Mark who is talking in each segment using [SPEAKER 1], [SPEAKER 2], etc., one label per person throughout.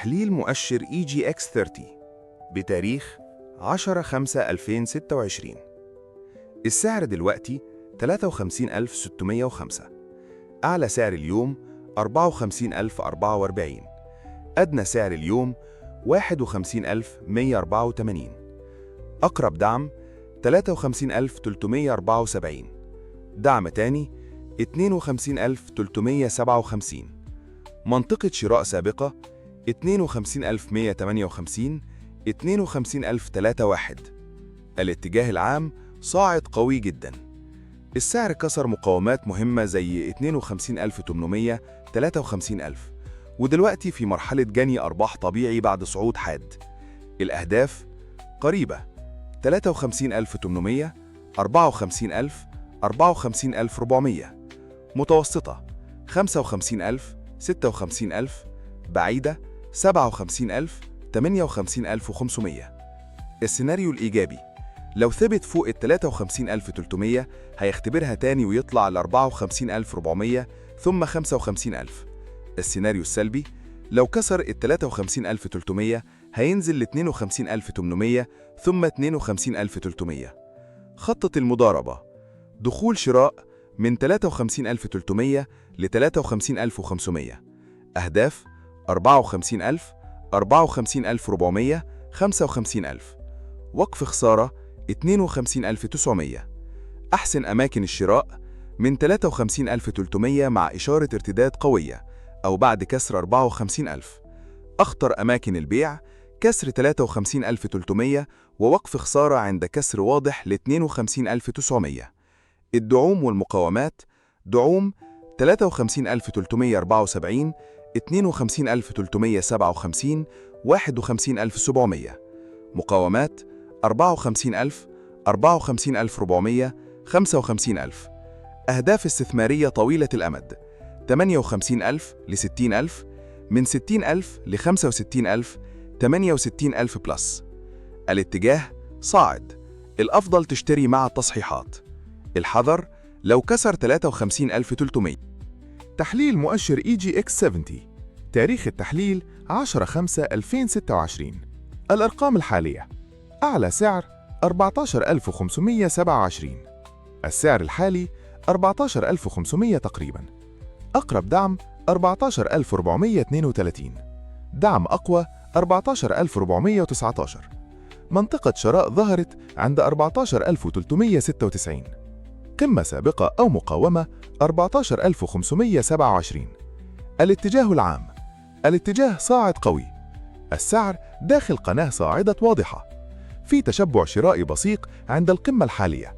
[SPEAKER 1] تحليل مؤشر EGX30 بتاريخ 10/5/2026. السعر دلوقتي 53,605. أعلى سعر اليوم 54,044. أدنى سعر اليوم 51,184. أقرب دعم 53,374. دعم تاني 52,357. منطقة شراء سابقة 52,158. 52,003. الاتجاه العام صاعد قوي جدا. السعر كسر مقاومات مهمة زي 52,800 53,000 ودلوقتي في مرحلة جني أرباح طبيعي بعد صعود حاد. الأهداف قريبة 53,800 54,000 54,400. متوسطة 55,000 56,000. بعيدة 57,000 58,500. السيناريو الإيجابي لو ثبت فوق ال 53,300 هيختبرها تاني ويطلع ل 54,400 ثم 55,000. السيناريو السلبي لو كسر ال 53,300 هينزل ل 52,800 ثم 52,300. خطة المضاربة دخول شراء من 53,300 ل 53,500. أهداف 54,000 54,400 55,000. وقف خسارة 52,900. أحسن أماكن الشراء من 53,300 مع إشارة ارتداد قوية أو بعد كسر 54,000. أخطر أماكن البيع كسر 53,300 ووقف خسارة عند كسر واضح ل 52,900. الدعوم والمقاومات دعوم 53,374 52,357 51,700. مقاومات 54,000 54,400 55,000. أهداف استثمارية طويلة الأمد 58,000 ل 60,000. من 60,000 ل 65,000 68,000 بلس. الاتجاه صاعد. الأفضل تشتري مع التصحيحات. الحذر لو كسر 53,300.
[SPEAKER 2] تحليل مؤشر EGX70 تاريخ التحليل 10/5/2026. الأرقام الحالية: أعلى سعر 14,527. السعر الحالي 14,500 تقريباً. أقرب دعم 14,432. دعم أقوى 14,419. منطقة شراء ظهرت عند 14,396. قمة سابقة أو مقاومة 14,527. الاتجاه العام الاتجاه صاعد قوي. السعر داخل قناة صاعدة واضحة. في تشبع شرائي بسيط عند القمة الحالية.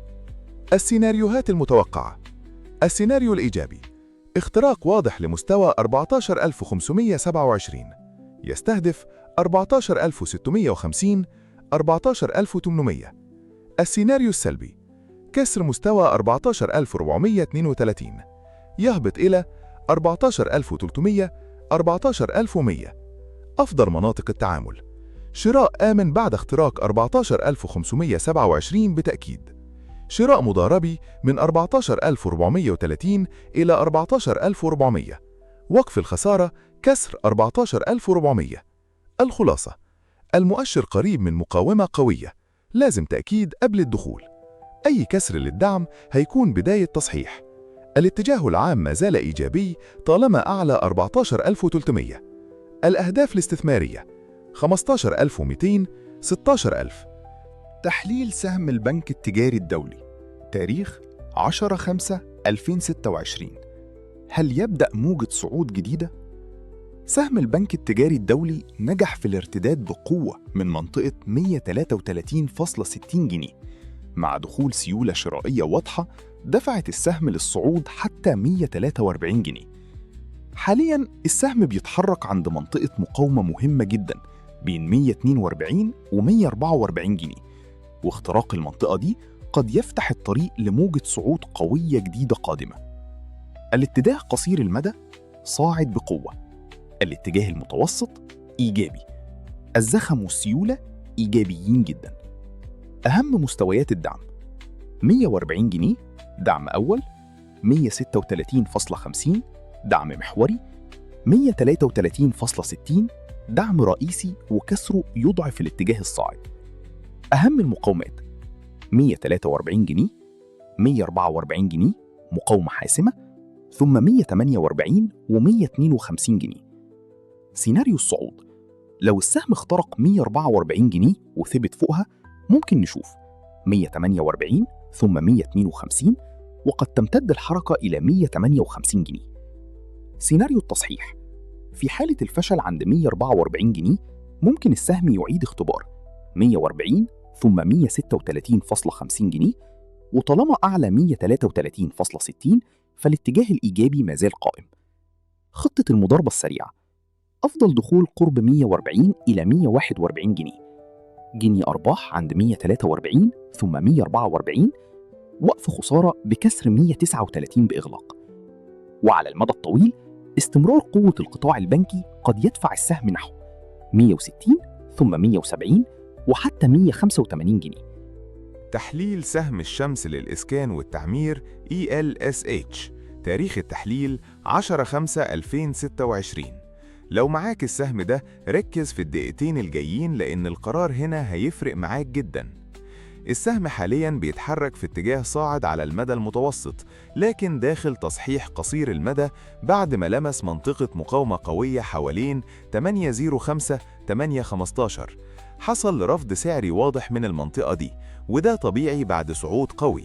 [SPEAKER 2] السيناريوهات المتوقعة: السيناريو الإيجابي اختراق واضح لمستوى 14,527 يستهدف 14,650 14,800. السيناريو السلبي كسر مستوى 14,432 يهبط إلى 14,300 14,100. أفضل مناطق التعامل: شراء آمن بعد اختراق 14,527 بتأكيد. شراء مضاربي من 14,430 إلى 14,400. وقف الخسارة كسر 14,400. الخلاصة: المؤشر قريب من مقاومة قوية، لازم تأكيد قبل الدخول. أي كسر للدعم هيكون بداية تصحيح. الاتجاه العام ما زال إيجابي طالما أعلى 14,300. الأهداف الاستثمارية 15,200 16,000.
[SPEAKER 3] تحليل سهم البنك التجاري الدولي تاريخ 10/5/2026. هل يبدأ موجة صعود جديدة؟ سهم البنك التجاري الدولي نجح في الارتداد بقوة من منطقة 133.60 جنيه مع دخول سيولة شرائية واضحة دفعت السهم للصعود حتى 143 جنيه. حالياً السهم بيتحرك عند منطقة مقاومة مهمة جداً بين 142 و 144 جنيه، واختراق المنطقة دي قد يفتح الطريق لموجة صعود قوية جديدة قادمة. الاتجاه قصير المدى صاعد بقوة. الاتجاه المتوسط إيجابي. الزخم والسيولة إيجابيين جداً. أهم مستويات الدعم: 140 جنيه دعم أول، 136.50 دعم محوري، 133.60 دعم رئيسي وكسره يضعف الاتجاه الصاعد. أهم المقاومات 143 جنيه، 144 جنيه مقاومة حاسمة، ثم 148 و152 جنيه. سيناريو الصعود: لو السهم اخترق 144 جنيه وثبت فوقها، ممكن نشوف 148 ثم 152، وقد تمتد الحركة إلى 158 جنيه. سيناريو التصحيح: في حالة الفشل عند 144 جنيه، ممكن السهم يعيد اختبار 140 ثم 136.50 جنيه، وطالما أعلى 133.60 فالاتجاه الإيجابي ما زال قائم. خطة المضاربة السريعة: أفضل دخول قرب 140 إلى 141 جنيه أرباح عند 143 ثم 144، وقف خسارة بكسر 139 بإغلاق. وعلى المدى الطويل، استمرار قوة القطاع البنكي قد يدفع السهم نحو 160 ثم 170 وحتى 185 جنيه.
[SPEAKER 1] تحليل سهم الشمس للإسكان والتعمير ELSH، تاريخ التحليل 10/5/2026. لو معاك السهم ده، ركز في الدقيقتين الجايين لأن القرار هنا هيفرق معاك جدا. السهم حالياً بيتحرك في اتجاه صاعد على المدى المتوسط، لكن داخل تصحيح قصير المدى بعد ما لمس منطقة مقاومة قوية حوالين 805-815. حصل رفض سعري واضح من المنطقة دي، وده طبيعي بعد صعود قوي.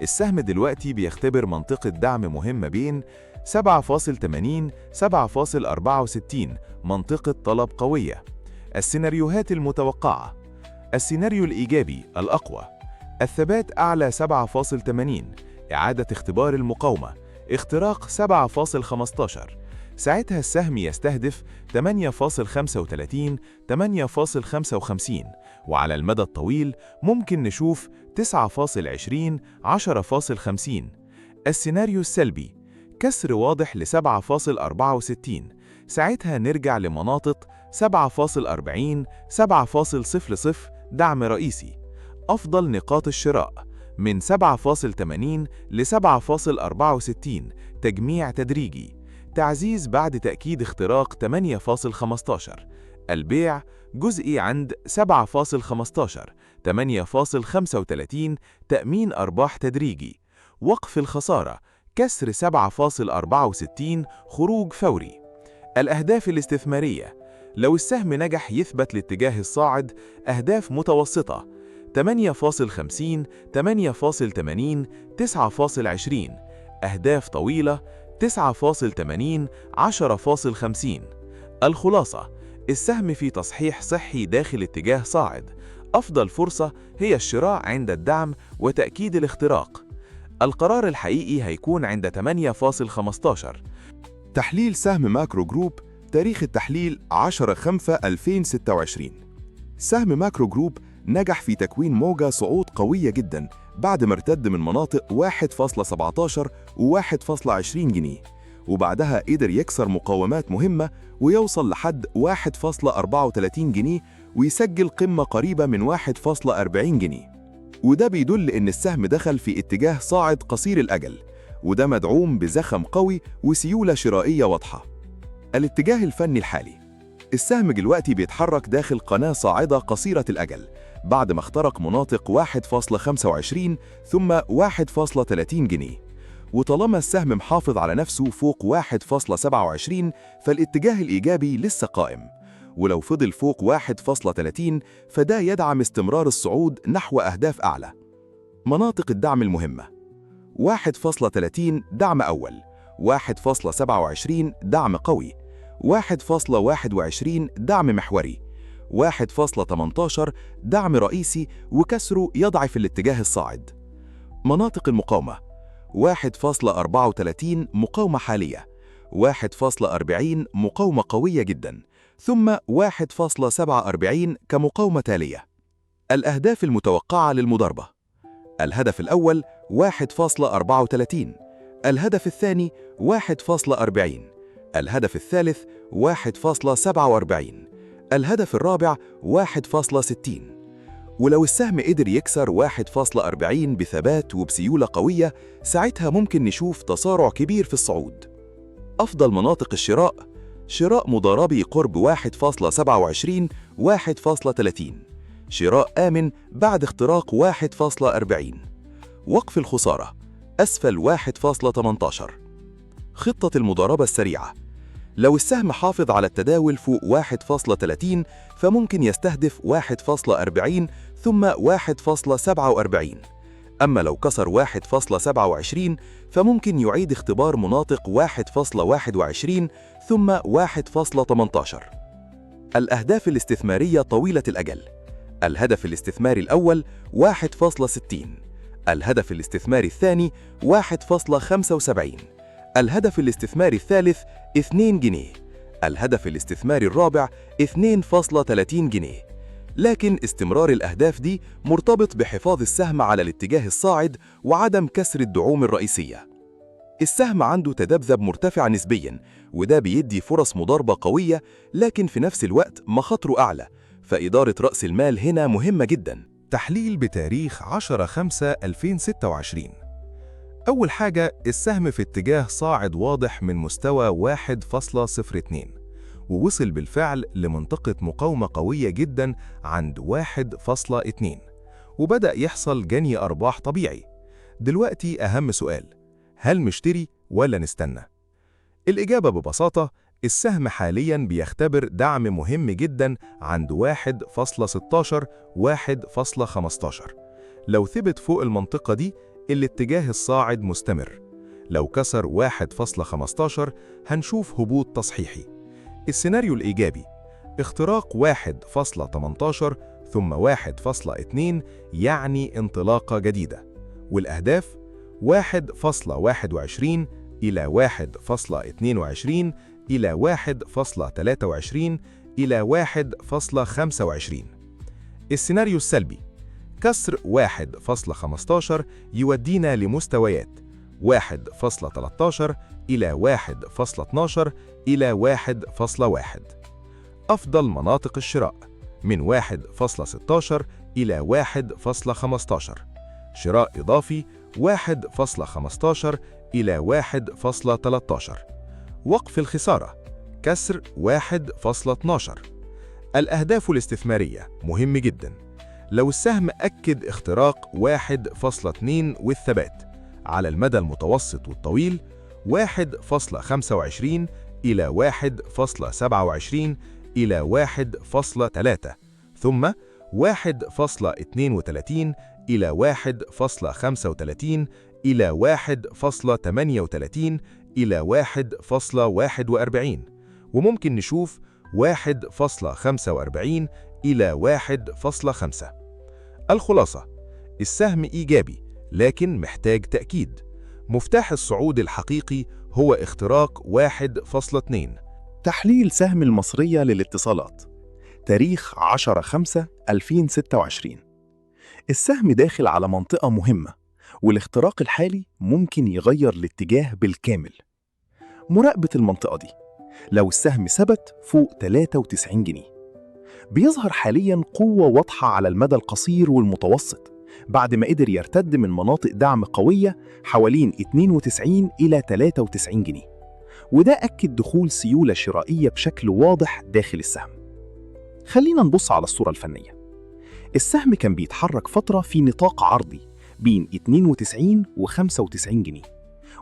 [SPEAKER 1] السهم دلوقتي بيختبر منطقة دعم مهمة بين 7.80-7.64، منطقة طلب قوية. السيناريوهات المتوقعة: السيناريو الإيجابي الأقوى، الثبات أعلى 7.80، إعادة اختبار المقاومة، اختراق 7.15. ساعتها السهم يستهدف 8.35 8.55، وعلى المدى الطويل ممكن نشوف 9.20 10.50. السيناريو السلبي: كسر واضح ل 7.64، ساعتها نرجع لمناطق 7.40 7.00 دعم رئيسي. أفضل نقاط الشراء من 7.80 ل 7.64، تجميع تدريجي، تعزيز بعد تأكيد اختراق 8.15. البيع جزئي عند 7.15 8.35، تأمين أرباح تدريجي. وقف الخسارة كسر 7.64، خروج فوري. الأهداف الاستثمارية: لو السهم نجح يثبت الاتجاه الصاعد، أهداف متوسطة 8.50 8.80 9.20. أهداف طويلة 9.80 10.50. الخلاصة: السهم في تصحيح صحي داخل اتجاه صاعد. أفضل فرصة هي الشراء عند الدعم وتأكيد الاختراق. القرار الحقيقي هيكون عند 8.15.
[SPEAKER 2] تحليل سهم ماكرو جروب، تاريخ التحليل 10/5/2026. سهم ماكرو جروب نجح في تكوين موجة صعود قوية جدا بعد ما ارتد من مناطق 1.17 و1.20 جنيه، وبعدها قدر يكسر مقاومات مهمة ويوصل لحد 1.34 جنيه ويسجل قمة قريبة من 1.40 جنيه. وده بيدل إن السهم دخل في اتجاه صاعد قصير الأجل، وده مدعوم بزخم قوي وسيولة شرائية واضحة. الاتجاه الفني الحالي: السهم دلوقتي بيتحرك داخل قناة صاعدة قصيرة الأجل بعد ما اخترق مناطق 1.25 ثم 1.30 جنيه، وطالما السهم محافظ على نفسه فوق 1.27 فالاتجاه الإيجابي لسه قائم، ولو فضل فوق 1.30 فده يدعم استمرار الصعود نحو أهداف أعلى. مناطق الدعم المهمة: 1.30 دعم أول، 1.27 دعم قوي، 1.21 دعم محوري، 1.18 دعم رئيسي وكسره يضعف الاتجاه الصاعد. مناطق المقاومة: 1.34 مقاومة حالية، 1.40 مقاومة قوية جدا، ثم 1.47 كمقاومة تالية. الأهداف المتوقعة للمضاربة: الهدف الأول 1.34، الهدف الثاني 1.40، الهدف الثالث 1.47، الهدف الرابع 1.60. ولو السهم قدر يكسر 1.40 بثبات وبسيولة قوية، ساعتها ممكن نشوف تسارع كبير في الصعود. أفضل مناطق الشراء:
[SPEAKER 1] شراء مضاربي قرب 1.27 1.30. شراء آمن بعد اختراق 1.40. وقف الخسارة أسفل 1.18. خطة المضاربة السريعة: لو السهم حافظ على التداول فوق 1.30 فممكن يستهدف 1.40 ثم 1.47. أما لو كسر 1.27 فممكن يعيد اختبار مناطق 1.21 ثم 1.18. الأهداف الاستثمارية طويلة الأجل: الهدف الاستثماري الأول 1.60. الهدف الاستثماري الثاني 1.75. الهدف الاستثماري الثالث 2 جنيه. الهدف الاستثماري الرابع 2.30 جنيه. لكن استمرار الأهداف دي مرتبط بحفاظ السهم على الاتجاه الصاعد وعدم كسر الدعوم الرئيسية. السهم عنده تذبذب مرتفع نسبياً، وده بيدي فرص مضاربة قوية، لكن في نفس الوقت مخاطره أعلى، فإدارة رأس المال هنا مهمة جداً.
[SPEAKER 2] تحليل بتاريخ 10/5/2026. أول حاجة، السهم في اتجاه صاعد واضح من مستوى 1.02، ووصل بالفعل لمنطقة مقاومة قوية جدا عند 1.2، وبدأ يحصل جني أرباح طبيعي. دلوقتي أهم سؤال: هل نشتري ولا نستنى؟ الإجابة ببساطة: السهم حالياً بيختبر دعم مهم جداً عند 1.16 1.15. لو ثبت فوق المنطقة دي الاتجاه الصاعد مستمر. لو كسر 1.15 هنشوف هبوط تصحيحي. السيناريو الإيجابي: اختراق 1.18 ثم 1.2، يعني انطلاقة جديدة. والأهداف 1.21 إلى 1.22 إلى 1.23 إلى 1.25. السيناريو السلبي: كسر 1.15 يودينا لمستويات 1.13 إلى 1.12 إلى 1.1. أفضل مناطق الشراء: من 1.16 إلى 1.15. شراء إضافي 1.15 إلى 1.13. وقف الخسارة: كسر 1.12. الأهداف الاستثمارية مهم جدا: لو السهم أكد اختراق 1.2 والثبات على المدى المتوسط والطويل 1.25 إلى 1.27 إلى 1.3، ثم 1.32 إلى 1.35 إلى 1.38 إلى 1.41، وممكن نشوف 1.45 إلى 1.5. الخلاصة: السهم إيجابي لكن محتاج تأكيد. مفتاح الصعود الحقيقي هو اختراق 1.2.
[SPEAKER 3] تحليل سهم المصرية للاتصالات تاريخ 10/5/2026. السهم داخل على منطقة مهمة، والاختراق الحالي ممكن يغير الاتجاه بالكامل. مراقبة المنطقة دي: لو السهم ثبت فوق 93 جنيه بيظهر حالياً قوة واضحة على المدى القصير والمتوسط، بعد ما قدر يرتد من مناطق دعم قوية حوالين 92 إلى 93 جنيه، وده أكد دخول سيولة شرائية بشكل واضح داخل السهم. خلينا نبص على الصورة الفنية. السهم كان بيتحرك فترة في نطاق عرضي بين 92 و 95 جنيه،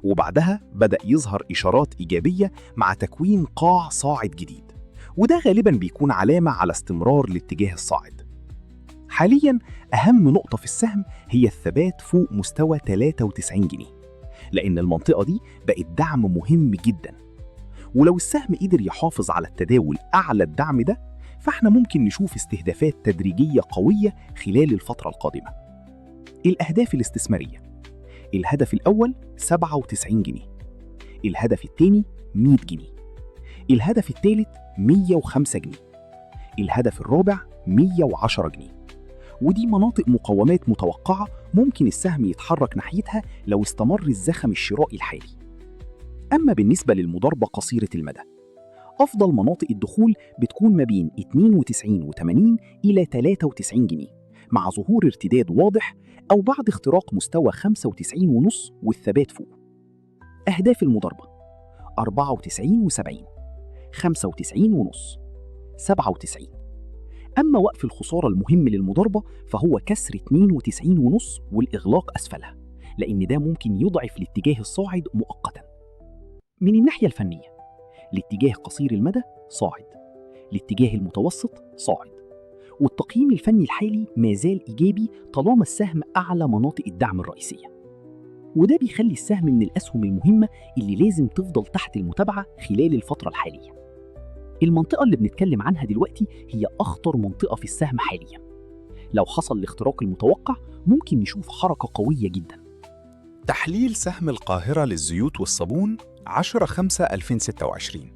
[SPEAKER 3] وبعدها بدأ يظهر إشارات إيجابية مع تكوين قاع صاعد جديد، وده غالباً بيكون علامة على استمرار الاتجاه الصاعد. حالياً أهم نقطة في السهم هي الثبات فوق مستوى 93 جنيه، لأن المنطقة دي بقت دعم مهم جداً. ولو السهم قدر يحافظ على التداول أعلى الدعم ده، فإحنا ممكن نشوف استهدافات تدريجية قوية خلال الفترة القادمة. الأهداف الاستثمارية: الهدف الأول 97 جنيه، الهدف الثاني 100 جنيه، الهدف الثالث 105 جنيه، الهدف الرابع 110 جنيه. ودي مناطق مقاومات متوقعة ممكن السهم يتحرك ناحيتها لو استمر الزخم الشرائي الحالي. أما بالنسبة للمضاربة قصيرة المدى، أفضل مناطق الدخول بتكون ما بين 92.80 إلى 93 جنيه، مع ظهور ارتداد واضح أو بعد اختراق مستوى 95.5 والثبات فوق. أهداف المضاربة 94 و70،
[SPEAKER 4] 95.5، 97. أما وقف الخسارة المهم للمضاربة فهو كسر 92.5 والإغلاق أسفلها، لأن ده ممكن يضعف الاتجاه الصاعد مؤقتاً. من الناحية الفنية، الاتجاه قصير المدى صاعد، الاتجاه المتوسط صاعد، والتقييم الفني الحالي ما زال إيجابي طالما السهم أعلى مناطق الدعم الرئيسية. وده بيخلي السهم من الأسهم المهمة اللي لازم تفضل تحت المتابعة خلال الفترة الحالية. المنطقة اللي بنتكلم عنها دلوقتي هي أخطر منطقة في السهم حالياً. لو حصل الاختراق المتوقع ممكن نشوف حركة قوية جداً.
[SPEAKER 3] تحليل سهم القاهرة للزيوت والصابون 10/5/2026.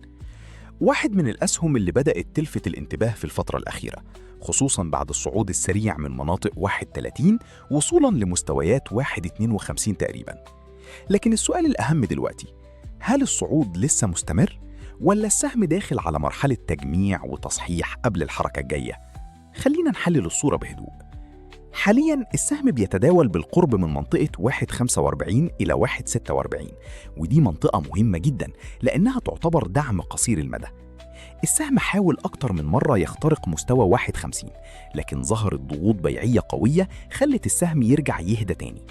[SPEAKER 3] واحد من الأسهم اللي بدأت تلفت الانتباه في الفترة الأخيرة، خصوصاً بعد الصعود السريع من مناطق 31 وصولاً لمستويات 1.52 تقريباً. لكن السؤال الأهم دلوقتي، هل الصعود لسه مستمر؟ ولا السهم داخل على مرحلة تجميع وتصحيح قبل الحركة الجاية؟ خلينا نحلل الصورة بهدوء. حالياً السهم بيتداول بالقرب من منطقة 1.45 إلى 1.46، ودي منطقة مهمة جداً لأنها تعتبر دعم قصير المدى. السهم حاول أكتر من مرة يخترق مستوى 1.50، لكن ظهرت ضغوط بيعية قوية خلت السهم يرجع يهدى تاني،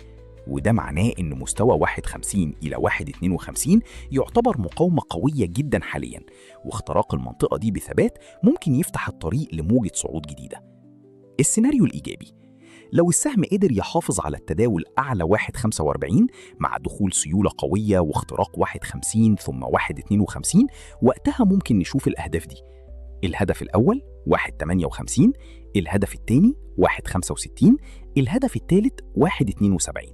[SPEAKER 3] وده معناه إن مستوى 1.50 إلى 1.52 يعتبر مقاومة قوية جداً حالياً، واختراق المنطقة دي بثبات ممكن يفتح الطريق لموجة صعود جديدة. السيناريو الإيجابي، لو السهم قدر يحافظ على التداول أعلى 1.45 مع دخول سيولة قوية واختراق 1.50 ثم 1.52، وقتها ممكن نشوف الأهداف دي. الهدف الأول 1.58، الهدف الثاني 1.65، الهدف الثالث 1.72.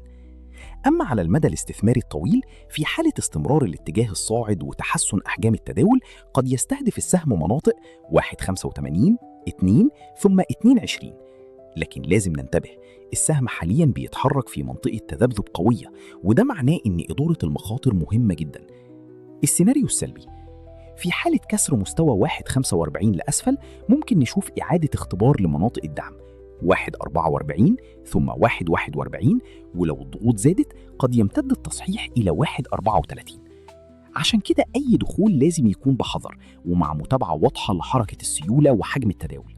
[SPEAKER 3] أما على المدى الاستثماري الطويل، في حالة استمرار الاتجاه الصاعد وتحسن أحجام التداول، قد يستهدف السهم مناطق 1.85، 2 ثم 2.20. لكن لازم ننتبه، السهم حالياً بيتحرك في منطقة تذبذب قوية، وده معناه إن إدارة المخاطر مهمة جداً. السيناريو السلبي، في حالة كسر مستوى 1.45 لأسفل ممكن نشوف إعادة اختبار لمناطق الدعم 1.44 ثم 1.41، ولو الضغوط زادت قد يمتد التصحيح إلى 1.34. عشان كده أي دخول لازم يكون بحذر ومع متابعة واضحة لحركة السيولة وحجم التداول.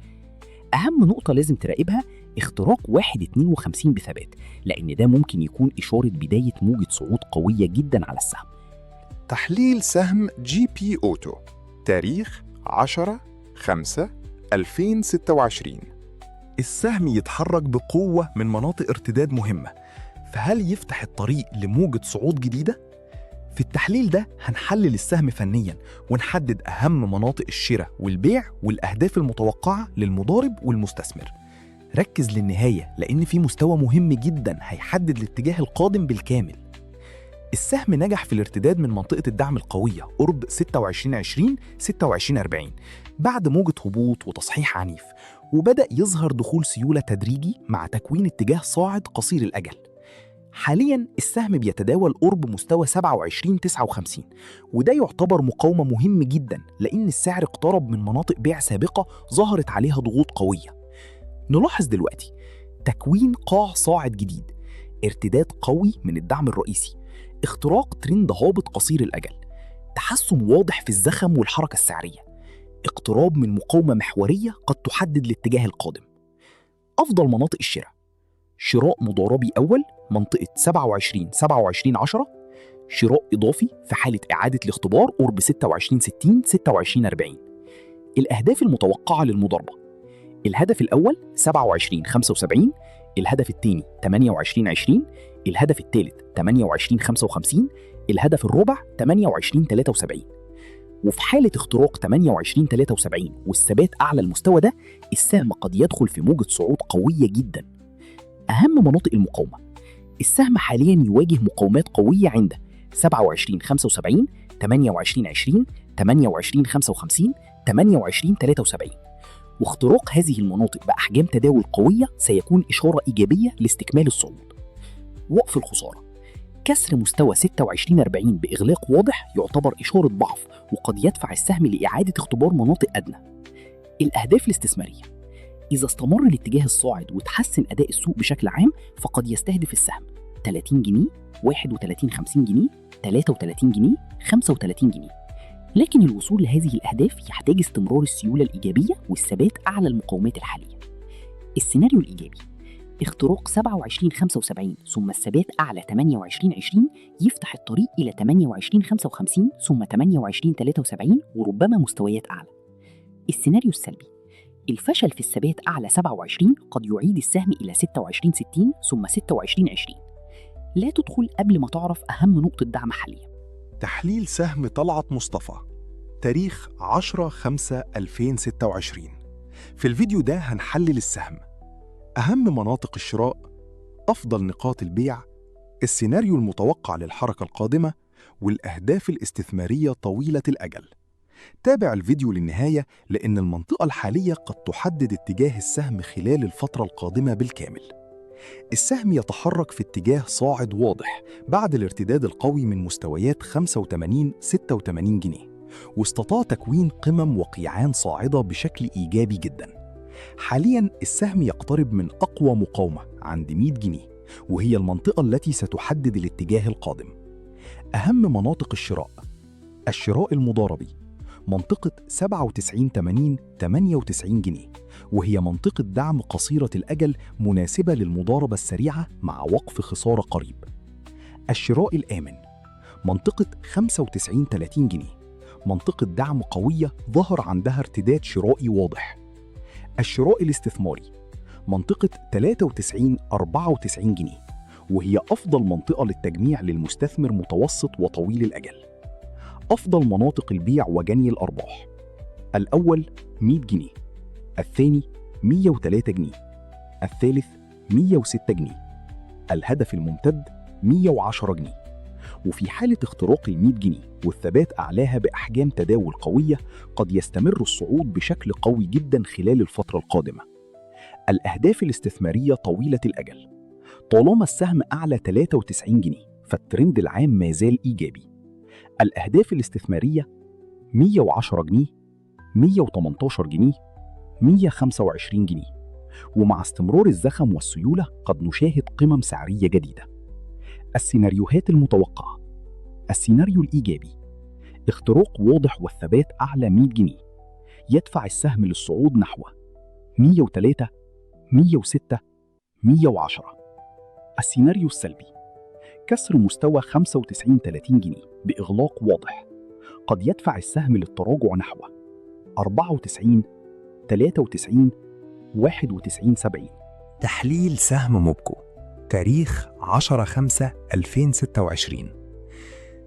[SPEAKER 3] أهم نقطة لازم تراقبها اختراق 1.52 بثبات، لأن ده ممكن يكون إشارة بداية موجة صعود قوية جدا على السهم.
[SPEAKER 2] تحليل سهم جي بي أوتو، تاريخ 10/5/2026.
[SPEAKER 3] السهم يتحرك بقوة من مناطق ارتداد مهمة، فهل يفتح الطريق لموجة صعود جديدة؟ في التحليل ده هنحلل السهم فنياً ونحدد أهم مناطق الشراء والبيع والأهداف المتوقعة للمضارب والمستثمر. ركز للنهاية لأن في مستوى مهم جداً هيحدد الاتجاه القادم بالكامل. السهم نجح في الارتداد من منطقة الدعم القوية قرب 26.20 26.40 بعد موجة هبوط وتصحيح عنيف، وبدأ يظهر دخول سيولة تدريجي مع تكوين اتجاه صاعد قصير الأجل. حالياً السهم بيتداول قرب مستوى 27.59، وده يعتبر مقاومة مهم جداً لأن السعر اقترب من مناطق بيع سابقة ظهرت عليها ضغوط قوية. نلاحظ دلوقتي تكوين قاع صاعد جديد، ارتداد قوي من الدعم الرئيسي، اختراق ترند هابط قصير الأجل، تحسن واضح في الزخم والحركة السعرية، اقتراب من مقاومة محورية قد تحدد الاتجاه القادم. أفضل مناطق الشراء: شراء مضاربي أول منطقة 27.10، شراء إضافي في حالة إعادة الاختبار قرب 26.60 26.40. الأهداف المتوقعة للمضاربة: الهدف الأول 27.75، الهدف الثاني 28.20، الهدف الثالث 28.55، الهدف الرابع 28.73. وفي حالة اختراق 28.73 والثبات أعلى المستوى ده، السهم قد يدخل في موجة صعود قوية جدا. أهم مناطق المقاومة: السهم حاليا يواجه مقاومات قوية عند 27.75، 28.20، 28.55، 28.73. واختراق هذه المناطق بأحجام تداول قوية سيكون إشارة إيجابية لاستكمال الصعود. وقف الخسارة: كسر مستوى 26.40 بإغلاق واضح يعتبر إشارة ضعف وقد يدفع السهم لإعادة اختبار مناطق أدنى. الأهداف الاستثمارية: إذا استمر الاتجاه الصاعد وتحسن أداء السوق بشكل عام فقد يستهدف السهم 30 جنيه، 31.50 جنيه، 33 جنيه، 35 جنيه.
[SPEAKER 4] لكن الوصول لهذه الأهداف يحتاج استمرار السيولة الإيجابية والثبات أعلى المقاومات الحالية. السيناريو الإيجابي: اختراق 27.75 ثم الثبات أعلى 28.20 يفتح الطريق إلى 28.55 ثم 28.73 وربما مستويات أعلى. السيناريو السلبي: الفشل في الثبات أعلى 27 قد يعيد السهم إلى 26.60 ثم 26.20. لا تدخل قبل ما تعرف أهم نقطة دعم حاليا.
[SPEAKER 2] تحليل سهم طلعت مصطفى، تاريخ 10/5/2026. في الفيديو ده هنحلل السهم، أهم مناطق الشراء، أفضل نقاط البيع، السيناريو المتوقع للحركة القادمة، والأهداف الاستثمارية طويلة الأجل. تابع الفيديو للنهاية لأن المنطقة الحالية قد تحدد اتجاه السهم خلال الفترة القادمة بالكامل. السهم يتحرك في اتجاه صاعد واضح بعد الارتداد القوي من مستويات 85-86 جنيه، واستطاع تكوين قمم وقيعان صاعدة بشكل إيجابي جدا. حاليا السهم يقترب من أقوى مقاومة عند 100 جنيه، وهي المنطقة التي ستحدد الاتجاه القادم. أهم مناطق الشراء: الشراء المضاربي، منطقة 97.80-98 جنيه، وهي منطقة دعم قصيرة الأجل مناسبة للمضاربة السريعة مع وقف خسارة قريب. الشراء الآمن، منطقة 95.30 جنيه، منطقة دعم قوية ظهر عندها ارتداد شرائي واضح. الشراء الاستثماري، منطقة 93.94 جنيه، وهي أفضل منطقة للتجميع للمستثمر متوسط وطويل الأجل. أفضل مناطق البيع وجني الأرباح: الأول 100 جنيه، الثاني 103 جنيه، الثالث 106 جنيه، الهدف الممتد 110 جنيه. وفي حالة اختراق 100 جنيه والثبات أعلاها بأحجام تداول قوية قد يستمر الصعود بشكل قوي جدا خلال الفترة القادمة. الأهداف الاستثمارية طويلة الأجل: طالما السهم أعلى 93 جنيه فالترند العام ما زال إيجابي. الأهداف الاستثمارية 110 جنيه، 118 جنيه، 125 جنيه، ومع استمرار الزخم والسيولة قد نشاهد قمم سعرية جديدة. السيناريوهات المتوقعة: السيناريو الإيجابي: اختراق واضح والثبات أعلى 100 جنيه يدفع السهم للصعود نحو 103، 106، 110. السيناريو السلبي: كسر مستوى 95.30 جنيه بإغلاق واضح قد يدفع السهم للتراجع نحو 94، 93، 91.70.
[SPEAKER 5] تحليل سهم موبكو، تاريخ 10/5/2026.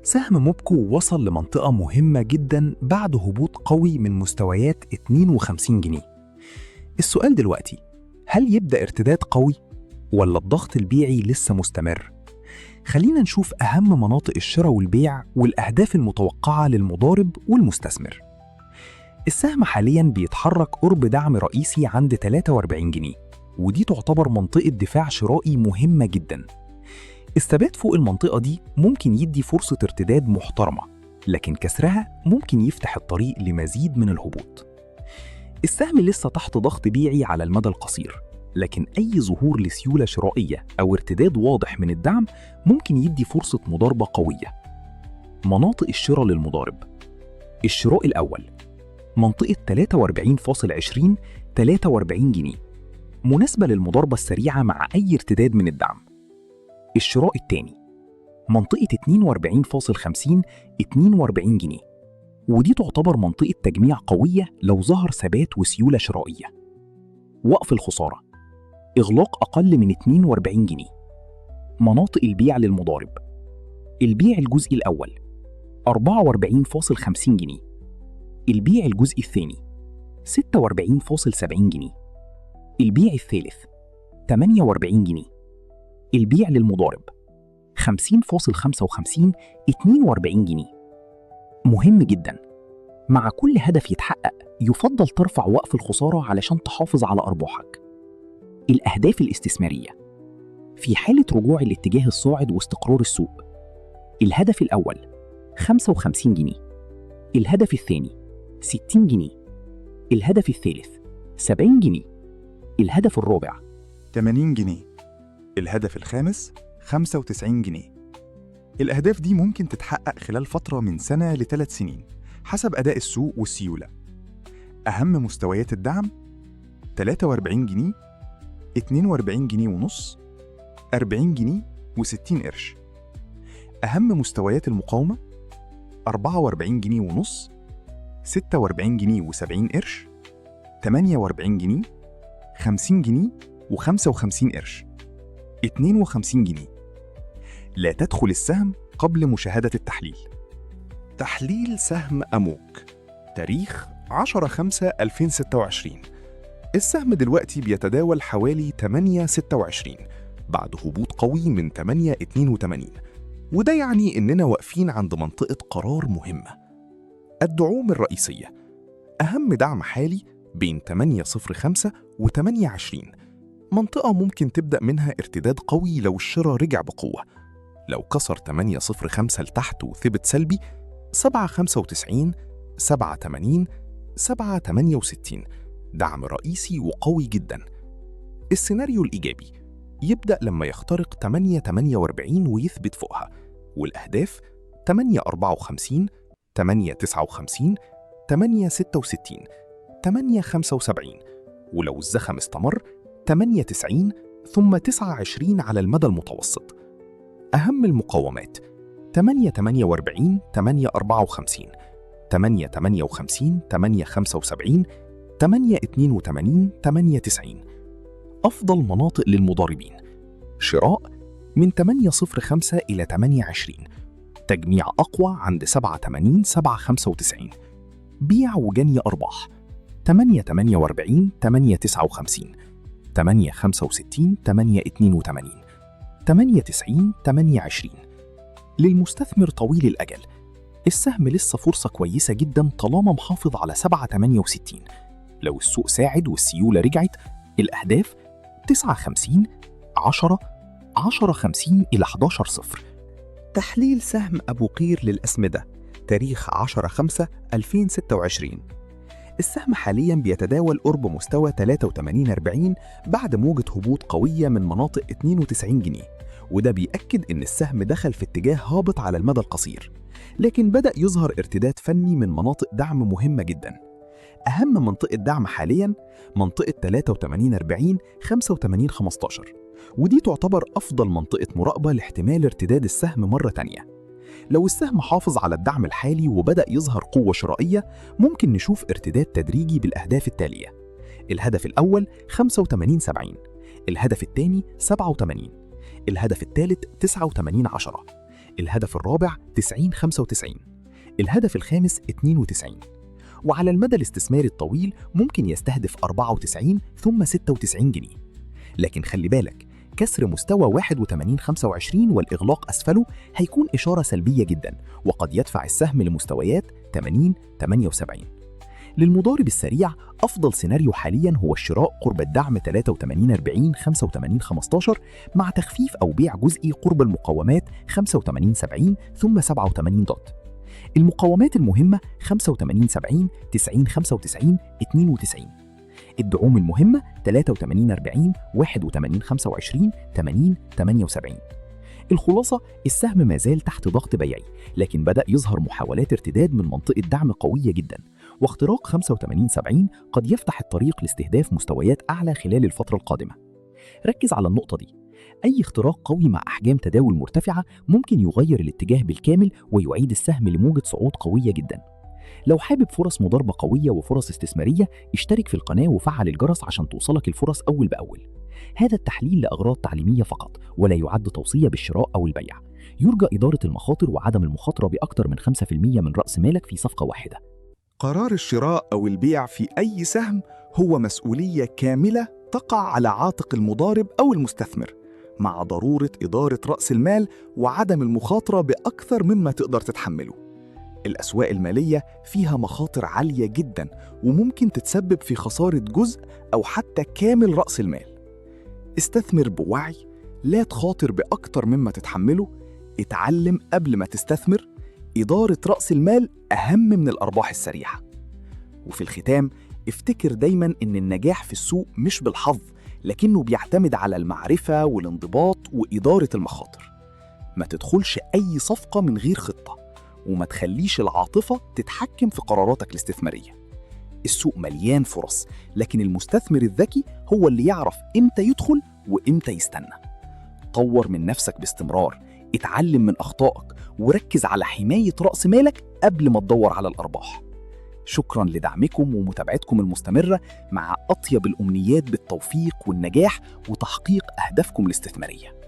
[SPEAKER 5] سهم موبكو وصل لمنطقة مهمة جدا بعد هبوط قوي من مستويات 52 جنيه. السؤال دلوقتي: هل يبدأ ارتداد قوي ولا الضغط البيعي لسه مستمر؟ خلينا نشوف أهم مناطق الشراء والبيع والأهداف المتوقعة للمضارب والمستثمر. السهم حالياً بيتحرك قرب دعم رئيسي عند 43 جنيه، ودي تعتبر منطقة دفاع شرائي مهمة جداً. الثبات فوق المنطقة دي ممكن يدي فرصة ارتداد محترمة، لكن كسرها ممكن يفتح الطريق لمزيد من الهبوط. السهم لسه تحت ضغط بيعي على المدى القصير، لكن أي ظهور لسيولة شرائية أو ارتداد واضح من الدعم ممكن يدي فرصة مضاربة قوية. مناطق الشراء للمضارب: الشراء الأول، منطقة 43.20 43 جنيه، مناسبة للمضاربة السريعة مع أي ارتداد من الدعم. الشراء الثاني، منطقة 42.50 42 جنيه، ودي تعتبر منطقة تجميع قوية لو ظهر ثبات وسيولة شرائية. وقف الخسارة: إغلاق أقل من 42 جنيه. مناطق البيع للمضارب: البيع الجزء الأول 44.50 جنيه، البيع الجزء الثاني 46.70 جنيه، البيع الثالث 48 جنيه، البيع للمضارب 50.55 42 جنيه. مهم جدا، مع كل هدف يتحقق يفضل ترفع وقف الخسارة علشان تحافظ على أرباحك. الأهداف الاستثمارية: في حالة رجوع الاتجاه الصاعد واستقرار السوق، الهدف الأول 55 جنيه، الهدف الثاني 60 جنيه، الهدف الثالث 70 جنيه، الهدف الرابع
[SPEAKER 3] 80 جنيه، الهدف الخامس 95 جنيه. الأهداف دي ممكن تتحقق خلال فترة من سنة ل3 سنين، حسب أداء السوق والسيولة. أهم مستويات الدعم 43 جنيه، 42 جنيه ونص، 40 جنيه و60 قرش. أهم مستويات المقاومة 44 جنيه ونص، 46 جنيه و70 قرش، 48 جنيه، 50 جنيه و55 قرش، 52 جنيه. لا تدخل السهم قبل مشاهدة التحليل. تحليل سهم أموك، تاريخ 10/5/2026. السهم دلوقتي بيتداول حوالي 8.26 بعد هبوط قوي من 8.82، وده يعني إننا واقفين عند منطقة قرار مهمة. الدعوم الرئيسية: أهم دعم حالي بين 8.05 و 8.20، منطقة ممكن تبدأ منها ارتداد قوي لو الشراء رجع بقوة. لو كسر 8.05 لتحت وثبت سلبي، 7.95، 7.80، 7.68 دعم رئيسي وقوي جدا. السيناريو الإيجابي يبدأ لما يخترق 8.48 ويثبت فوقها، والأهداف 8.54، 8.59، 8.66، 8.75، ولو الزخم استمر 8.90 ثم 9.20 على المدى المتوسط. أهم المقاومات 8.48، 8.54، 8.58، 8.75، 8.82، 8.90. أفضل مناطق للمضاربين: شراء من 8.05 إلى 8.20، تجميع أقوى عند 7.80، 7.95، بيع وجني أرباح 8.48، 8.59، 8.65، 8.82، 8.90، 8.20. للمستثمر طويل الأجل، السهم لسه فرصة كويسة جدا طالما محافظ على 7.68. لو السوق ساعد والسيولة رجعت، الأهداف 9.50، 10، 10.50 إلى 11.0.
[SPEAKER 5] تحليل سهم أبو قير للأسمدة، تاريخ 10/5/2026. السهم حالياً بيتداول قرب مستوى 83.40 بعد موجة هبوط قوية من مناطق 92 جنيه، وده بيأكد إن السهم دخل في اتجاه هابط على المدى القصير، لكن بدأ يظهر ارتداد فني من مناطق دعم مهمة جداً. أهم منطقة دعم حالياً منطقة 83.40، 85.15، ودي تعتبر أفضل منطقة مراقبة لاحتمال ارتداد السهم مرة تانية. لو السهم حافظ على الدعم الحالي وبدأ يظهر قوة شرائية، ممكن نشوف ارتداد تدريجي بالأهداف التالية: الهدف الأول 85.70، الهدف الثاني 87، الهدف الثالث 89.10، الهدف الرابع 90.95، الهدف الخامس 92. وعلى المدى الاستثماري الطويل ممكن يستهدف 94 ثم 96 جنيه. لكن خلي بالك، كسر مستوى 81.25 والإغلاق أسفله هيكون إشارة سلبية جدا، وقد يدفع السهم لمستويات 80-78. للمضارب السريع، أفضل سيناريو حاليا هو الشراء قرب الدعم 83.40، 85.15 مع تخفيف أو بيع جزئي قرب المقاومات 85.70 ثم 87 دوت. المقاومات المهمة 85.70، 90.95، 92. الدعوم المهمة 83.40، 81.25، 80، 78. الخلاصة: السهم ما زال تحت ضغط بيعي، لكن بدأ يظهر محاولات ارتداد من منطقة دعم قوية جدا، واختراق 85.70 قد يفتح الطريق لاستهداف مستويات أعلى خلال الفترة القادمة. ركز على النقطة دي، أي اختراق قوي مع أحجام تداول مرتفعة ممكن يغير الاتجاه بالكامل ويعيد السهم لموجة صعود قوية جدا. لو حابب فرص مضاربة قوية وفرص استثمارية، اشترك في القناة وفعل الجرس عشان توصلك الفرص أول بأول. هذا التحليل لأغراض تعليمية فقط، ولا يعد توصية بالشراء أو البيع. يرجى إدارة المخاطر وعدم المخاطرة بأكثر من 5% من رأس مالك في صفقة واحدة.
[SPEAKER 3] قرار الشراء أو البيع في أي سهم هو مسؤولية كاملة تقع على عاتق المضارب أو المستثمر، مع ضرورة إدارة رأس المال وعدم المخاطرة بأكثر مما تقدر تتحمله. الأسواق المالية فيها مخاطر عالية جدا، وممكن تتسبب في خسارة جزء أو حتى كامل رأس المال. استثمر بوعي، لا تخاطر بأكتر مما تتحمله، اتعلم قبل ما تستثمر. إدارة رأس المال أهم من الأرباح السريعة. وفي الختام، افتكر دايما إن النجاح في السوق مش بالحظ، لكنه بيعتمد على المعرفة والانضباط وإدارة المخاطر. ما تدخلش أي صفقة من غير خطة،
[SPEAKER 4] وما تخليش العاطفة تتحكم في قراراتك الاستثمارية. السوق مليان فرص، لكن المستثمر الذكي هو اللي يعرف إمتى يدخل وإمتى يستنى. طور من نفسك باستمرار، اتعلم من أخطائك، وركز على حماية رأس مالك قبل ما تدور على الأرباح. شكراً لدعمكم ومتابعتكم المستمرة، مع أطيب الأمنيات بالتوفيق والنجاح وتحقيق أهدافكم الاستثمارية.